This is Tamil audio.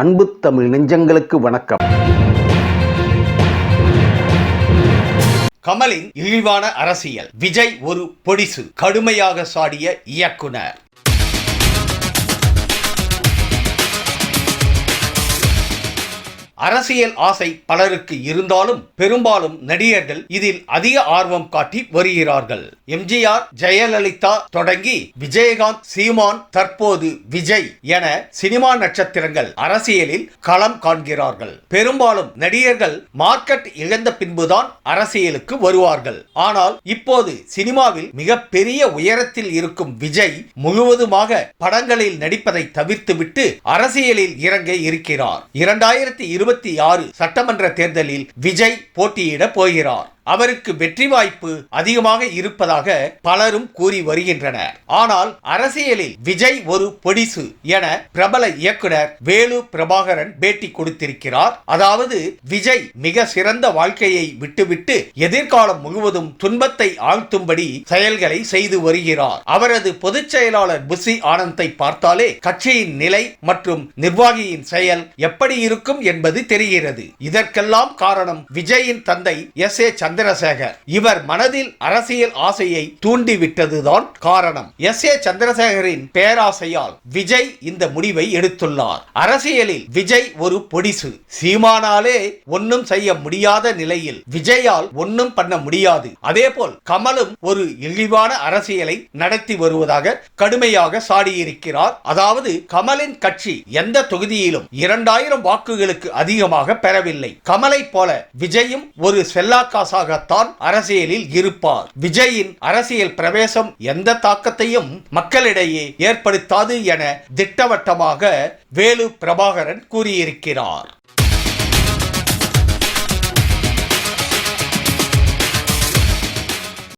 அன்பு தமிழ் நெஞ்சங்களுக்கு வணக்கம். கமலின் இழிவான அரசியல், விஜய் ஒரு பொடிசு, கடுமையாக சாடிய இயக்குனர். அரசியல் ஆசை பலருக்கு இருந்தாலும் பெரும்பாலும் நடிகர்கள் இதில் அதிக ஆர்வம் காட்டி வருகிறார்கள். எம்ஜிஆர், ஜெயலலிதா தொடங்கி விஜயகாந்த், சீமான், தற்போது விஜய் என சினிமா நட்சத்திரங்கள் அரசியலில் களம் காண்கிறார்கள். பெரும்பாலும் நடிகர்கள் மார்க்கெட் இழந்த பின்புதான் அரசியலுக்கு வருவார்கள். ஆனால் இப்போது சினிமாவில் மிக பெரிய உயரத்தில் இருக்கும் விஜய் முழுவதுமாக படங்களில் நடிப்பதை தவிர்த்துவிட்டு அரசியலில் இறங்க இருக்கிறார். 2026 சட்டமன்ற தேர்தலில் விஜய் போட்டியிட போகிறார். அவருக்கு வெற்றி வாய்ப்பு அதிகமாக இருப்பதாக பலரும் கூறி வருகின்றனர். ஆனால் அரசியலில் விஜய் ஒரு பொடிசு என பிரபல இயக்குனர் வேலு பிரபாகரன் பேட்டி கொடுத்திருக்கிறார். அதாவது விஜய் மிக சிறந்த வாழ்க்கையை விட்டுவிட்டு எதிர்காலம் முழுவதும் துன்பத்தை ஆழ்த்தும்படி செயல்களை செய்து வருகிறார். அவரது பொதுச் செயலாளர் புசி ஆனந்தை பார்த்தாலே கட்சியின் நிலை மற்றும் நிர்வாகியின் செயல் எப்படி இருக்கும் என்பது தெரிகிறது. இதற்கெல்லாம் காரணம் விஜயின் தந்தை S.A. சந்திரசேகர். இவர் மனதில் அரசியல் ஆசையை தூண்டிவிட்டதுதான் காரணம். S.A. சந்திரசேகரின் பேராசையால் விஜய் இந்த முடிவை எடுத்துள்ளார். அரசியலில் விஜய் ஒரு பொடிசு. சீமானாலே ஒன்னும் செய்ய முடியாத நிலையில் விஜயால் ஒன்னும் பண்ண முடியாது. அதேபோல் கமலும் ஒரு இழிவான அரசியலை நடத்தி வருவதாக கடுமையாக சாடியிருக்கிறார். அதாவது கமலின் கட்சி எந்த தொகுதியிலும் 2000 வாக்குகளுக்கு அதிகமாக பெறவில்லை. கமலை போல விஜயும் ஒரு செல்லாக்காசாக அரசியலில் இருப்பார். விஜயின் அரசியல் பிரவேசம் எந்த தாக்கத்தையும் மக்களிடையே ஏற்படுத்தாது என திட்டவட்டமாக வேலு பிரபாகரன் கூறியிருக்கிறார்.